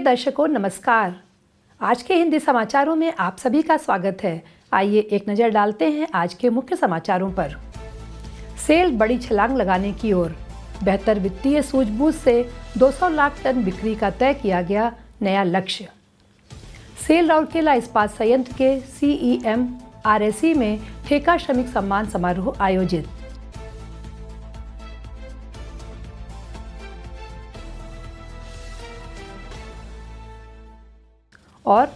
दर्शकों नमस्कार। आज के हिंदी समाचारों में आप सभी का स्वागत है। आइए एक नज़र डालते हैं आज के मुख्य समाचारों पर। सेल बड़ी छलांग लगाने की ओर, बेहतर वित्तीय सूझबूझ से 200 लाख टन बिक्री का तय किया गया नया लक्ष्य। सेल राउरकेला इस्पात संयंत्र के CEM RSE में ठेका श्रमिक सम्मान समारोह आयोजित। और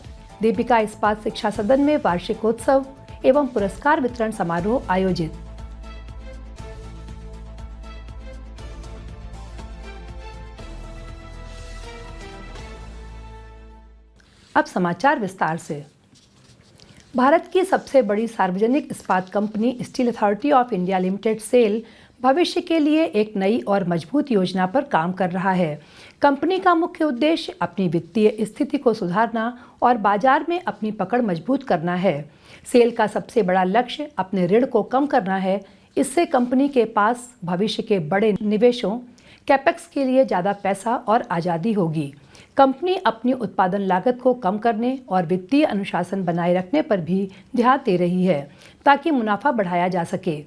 दीपिका इस्पात शिक्षा सदन में वार्षिकोत्सव एवं पुरस्कार वितरण समारोह आयोजित। अब समाचार विस्तार से। भारत की सबसे बड़ी सार्वजनिक इस्पात company steel authority of India limited SAIL भविष्य के लिए एक नई और मजबूत योजना पर काम कर रहा है। कंपनी का मुख्य उद्देश्य अपनी वित्तीय स्थिति को सुधारना और बाजार में अपनी पकड़ मजबूत करना है। सेल का सबसे बड़ा लक्ष्य अपने ऋण को कम करना है। इससे कंपनी के पास भविष्य के बड़े निवेशों कैपेक्स के लिए ज़्यादा पैसा और आज़ादी होगी। कंपनी अपनी उत्पादन लागत को कम करने और वित्तीय अनुशासन बनाए रखने पर भी ध्यान दे रही है ताकि मुनाफा बढ़ाया जा सके।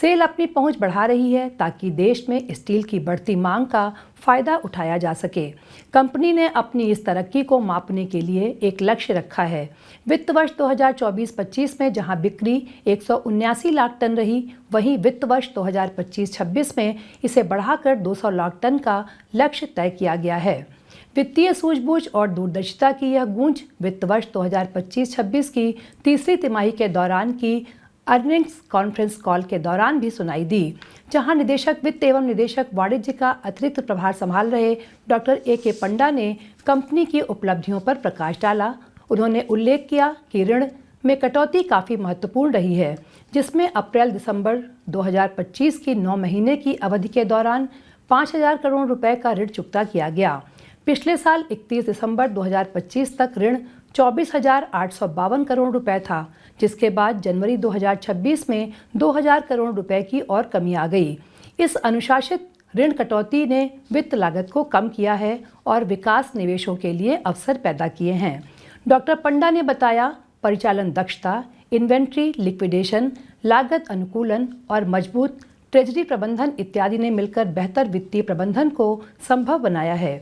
सेल अपनी पहुंच बढ़ा रही है ताकि देश में स्टील की बढ़ती मांग का फायदा उठाया जा सके। कंपनी ने अपनी इस तरक्की को मापने के लिए एक लक्ष्य रखा है। वित्त वर्ष 2024-25 में जहां बिक्री 179 लाख टन रही, वहीं वित्त वर्ष 2025-26 में इसे बढ़ाकर 200 लाख टन का लक्ष्य तय किया गया है। वित्तीय सूझबूझ और दूरदर्शिता की यह गूंज वित्त वर्ष 2025-26 की तीसरी तिमाही के दौरान की अर्निंग्स कॉन्फ्रेंस कॉल के दौरान भी सुनाई दी, जहां निदेशक वित्त एवं निदेशक वाणिज्य का अतिरिक्त प्रभार संभाल रहे डॉक्टर AK पंडा ने कंपनी की उपलब्धियों पर प्रकाश डाला। उन्होंने उल्लेख किया कि ऋण में कटौती काफ़ी महत्वपूर्ण रही है, जिसमें अप्रैल-दिसंबर 2025 की 9 महीने की अवधि के दौरान 5,000 करोड़ रुपए का ऋण चुकता किया गया। पिछले साल 31 दिसंबर 2025 तक ऋण 24,852 करोड़ रुपए था, जिसके बाद जनवरी 2026 में 2,000 करोड़ रुपए की और कमी आ गई। इस अनुशासित ऋण कटौती ने वित्त लागत को कम किया है और विकास निवेशों के लिए अवसर पैदा किए हैं। डॉक्टर पंडा ने बताया, परिचालन दक्षता, इन्वेंट्री लिक्विडेशन, लागत अनुकूलन और मजबूत ट्रेजरी प्रबंधन इत्यादि ने मिलकर बेहतर वित्तीय प्रबंधन को संभव बनाया है।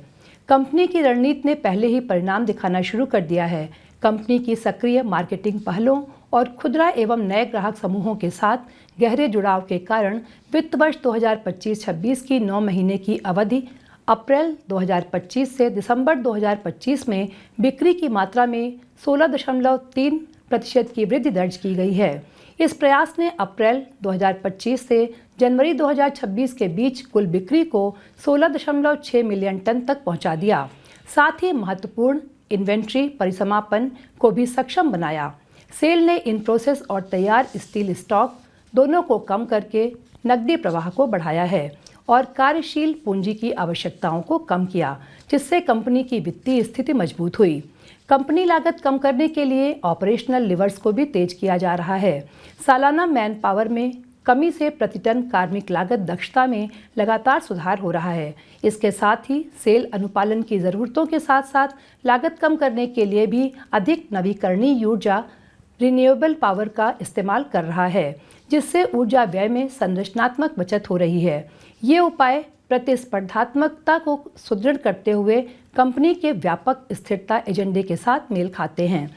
कंपनी की रणनीति ने पहले ही परिणाम दिखाना शुरू कर दिया है। कंपनी की सक्रिय मार्केटिंग पहलों और खुदरा एवं नए ग्राहक समूहों के साथ गहरे जुड़ाव के कारण वित्त वर्ष 2025-26 की 9 महीने की अवधि अप्रैल 2025 से दिसंबर 2025 में बिक्री की मात्रा में 16.3% की वृद्धि दर्ज की गई है। इस प्रयास ने अप्रैल 2025 से जनवरी 2026 के बीच कुल बिक्री को 16.6 मिलियन टन तक पहुंचा दिया। साथ ही महत्वपूर्ण इन्वेंट्री परिसमापन को भी सक्षम बनाया। सेल ने इन प्रोसेस और तैयार स्टील स्टॉक दोनों को कम करके नकदी प्रवाह को बढ़ाया है और कार्यशील पूंजी की आवश्यकताओं को कम किया, जिससे कंपनी की वित्तीय स्थिति मजबूत हुई। कंपनी लागत कम करने के लिए ऑपरेशनल लिवर्स को भी तेज किया जा रहा है। सालाना मैन पावर में कमी से प्रति टन कार्मिक लागत दक्षता में लगातार सुधार हो रहा है। इसके साथ ही सेल अनुपालन की ज़रूरतों के साथ साथ लागत कम करने के लिए भी अधिक नवीकरणीय ऊर्जा रिन्यूएबल पावर का इस्तेमाल कर रहा है, जिससे ऊर्जा व्यय में संरचनात्मक बचत हो रही है। ये उपाय प्रतिस्पर्धात्मकता को सुदृढ़ करते हुए कंपनी के व्यापक स्थिरता एजेंडे के साथ मेल खाते हैं।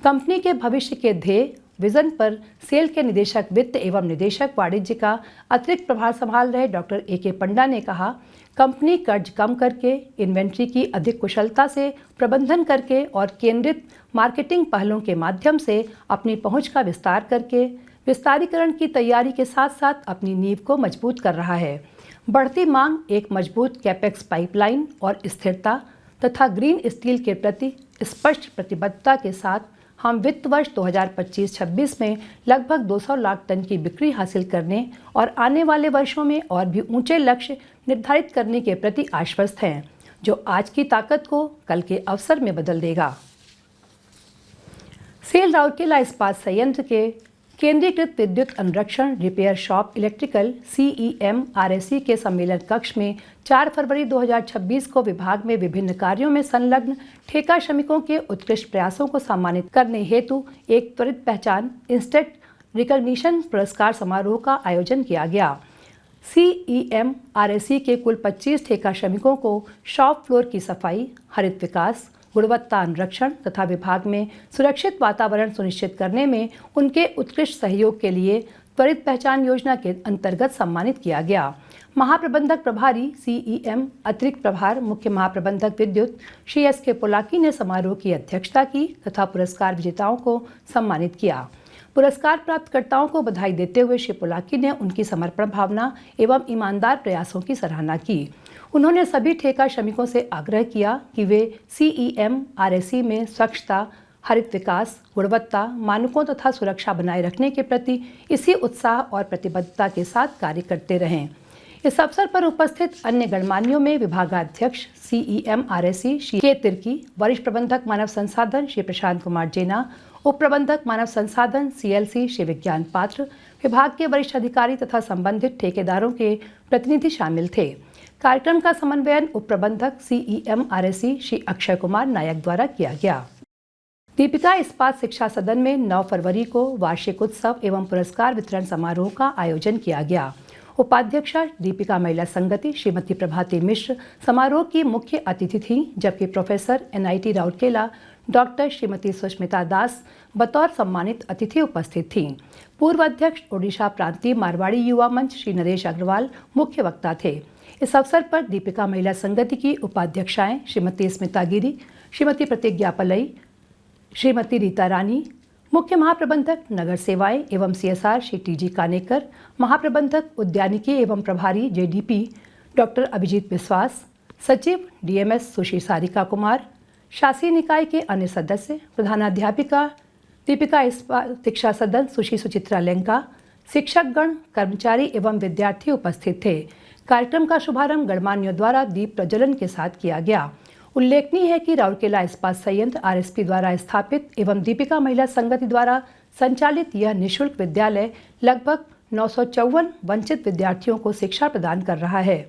कंपनी के भविष्य के ध्येय विजन पर सेल के निदेशक वित्त एवं निदेशक वाणिज्य का अतिरिक्त प्रभार संभाल रहे डॉक्टर AK पंडा ने कहा, कंपनी कर्ज कम करके, इन्वेंट्री की अधिक कुशलता से प्रबंधन करके और केंद्रित मार्केटिंग पहलों के माध्यम से अपनी पहुंच का विस्तार करके विस्तारीकरण की तैयारी के साथ साथ अपनी नींव को मजबूत कर रहा है। बढ़ती मांग, एक मजबूत कैपेक्स पाइपलाइन और स्थिरता तथा ग्रीन स्टील के प्रति स्पष्ट प्रतिबद्धता के साथ हम वित्त वर्ष 2025-26 में लगभग 200 लाख टन की बिक्री हासिल करने और आने वाले वर्षों में और भी ऊंचे लक्ष्य निर्धारित करने के प्रति आश्वस्त हैं, जो आज की ताकत को कल के अवसर में बदल देगा। सेल राउरकेला इस्पात संयंत्र के केंद्रीकृत विद्युत अनुरक्षण रिपेयर शॉप इलेक्ट्रिकल CEM-RSE के सम्मेलन कक्ष में 4 फरवरी 2026 को विभाग में विभिन्न कार्यों में संलग्न ठेका श्रमिकों के उत्कृष्ट प्रयासों को सम्मानित करने हेतु एक त्वरित पहचान इंस्टेंट रिकॉग्निशन पुरस्कार समारोह का आयोजन किया गया। CEM-RSE के कुल 25 ठेका श्रमिकों को शॉप फ्लोर की सफाई, हरित विकास, गुणवत्ता अनुरक्षण तथा विभाग में सुरक्षित वातावरण सुनिश्चित करने में उनके उत्कृष्ट सहयोग के लिए त्वरित पहचान योजना के अंतर्गत सम्मानित किया गया। महाप्रबंधक प्रभारी CEM अतिरिक्त प्रभार मुख्य महाप्रबंधक विद्युत श्री SK पोलाकी ने समारोह की अध्यक्षता की तथा पुरस्कार विजेताओं को सम्मानित किया। पुरस्कार प्राप्तकर्ताओं को बधाई देते हुए श्री पोलाकी ने उनकी समर्पण भावना एवं ईमानदार प्रयासों की सराहना की। उन्होंने सभी ठेका श्रमिकों से आग्रह किया कि वे CEM-RSE में स्वच्छता, हरित विकास, गुणवत्ता मानकों तथा सुरक्षा बनाए रखने के प्रति इसी उत्साह और प्रतिबद्धता के साथ कार्य करते रहें। इस अवसर पर उपस्थित अन्य गणमान्यों में विभागाध्यक्ष CEM-RSE श्री के तिर्की, वरिष्ठ प्रबंधक मानव संसाधन श्री प्रशांत कुमार जेना, उप प्रबंधक मानव संसाधन CLC श्री विज्ञान पात्र, विभाग के वरिष्ठ अधिकारी तथा संबंधित ठेकेदारों के प्रतिनिधि शामिल थे। कार्यक्रम का समन्वयन उप प्रबंधक CEM-RSE श्री अक्षय कुमार नायक द्वारा किया गया। दीपिका इस्पात शिक्षा सदन में 9 फरवरी को वार्षिक उत्सव एवं पुरस्कार वितरण समारोह का आयोजन किया गया। उपाध्यक्षा दीपिका महिला संगति श्रीमती प्रभाती मिश्र समारोह की मुख्य अतिथि थीं, जबकि professor NIT Rourkela doctor Shrimati Sushmita Das बतौर सम्मानित अतिथि उपस्थित थीं। पूर्व अध्यक्ष ओडिशा प्रांतीय मारवाड़ी युवा मंच श्री नरेश अग्रवाल मुख्य वक्ता थे। इस अवसर पर दीपिका महिला संगति की उपाध्यक्षाएं श्रीमती स्मिता गिरी, श्रीमती प्रतिज्ञा पलई, श्रीमती रीता रानी, मुख्य महाप्रबंधक नगर सेवाएं एवं CSR श्री TG कानेकर, महाप्रबंधक उद्यानिकी एवं प्रभारी JDP डॉक्टर अभिजीत विश्वास, सचिव DMS सुश्री सारिका कुमार, शासी निकाय के अन्य सदस्य, प्रधानाध्यापिका दीपिका इस्पात शिक्षा सदन सुश्री सुचित्रा लेंका, शिक्षकगण, कर्मचारी एवं विद्यार्थी उपस्थित थे। कार्यक्रम का शुभारंभ गणमान्यों द्वारा दीप प्रज्वलन के साथ किया गया। उल्लेखनीय है कि राउरकेला इस्पात संयंत्र RSP द्वारा स्थापित एवं दीपिका महिला संगति द्वारा संचालित यह निःशुल्क विद्यालय लगभग 954 वंचित विद्यार्थियों को शिक्षा प्रदान कर रहा है।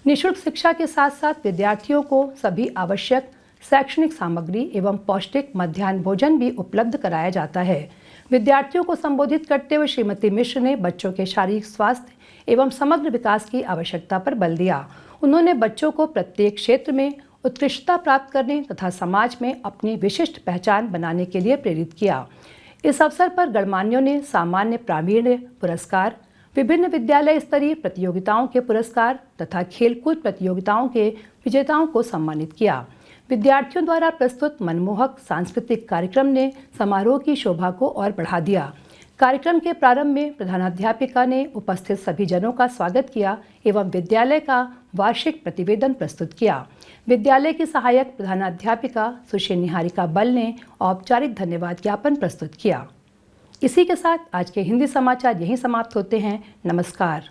निःशुल्क शिक्षा के साथ साथ विद्यार्थियों को सभी आवश्यक शैक्षणिक सामग्री एवं पौष्टिक मध्याह्न भोजन भी उपलब्ध कराया जाता है। विद्यार्थियों को संबोधित करते हुए श्रीमती मिश्र ने बच्चों के शारीरिक स्वास्थ्य एवं समग्र विकास की आवश्यकता पर बल दिया। उन्होंने बच्चों को प्रत्येक क्षेत्र में उत्कृष्टता प्राप्त करने तथा समाज में अपनी विशिष्ट पहचान बनाने के लिए प्रेरित किया। इस अवसर पर गणमान्यों ने सामान्य प्रावीण्य पुरस्कार, विभिन्न विद्यालय स्तरीय प्रतियोगिताओं के पुरस्कार तथा खेलकूद प्रतियोगिताओं के विजेताओं को सम्मानित किया। विद्यार्थियों द्वारा प्रस्तुत मनमोहक सांस्कृतिक कार्यक्रम ने समारोह की शोभा को और बढ़ा दिया। कार्यक्रम के प्रारंभ में प्रधानाध्यापिका ने उपस्थित सभी जनों का स्वागत किया एवं विद्यालय का वार्षिक प्रतिवेदन प्रस्तुत किया। विद्यालय की सहायक प्रधानाध्यापिका सुश्री निहारिका बल ने औपचारिक धन्यवाद ज्ञापन प्रस्तुत किया। इसी के साथ आज के हिंदी समाचार यहीं समाप्त होते हैं। नमस्कार।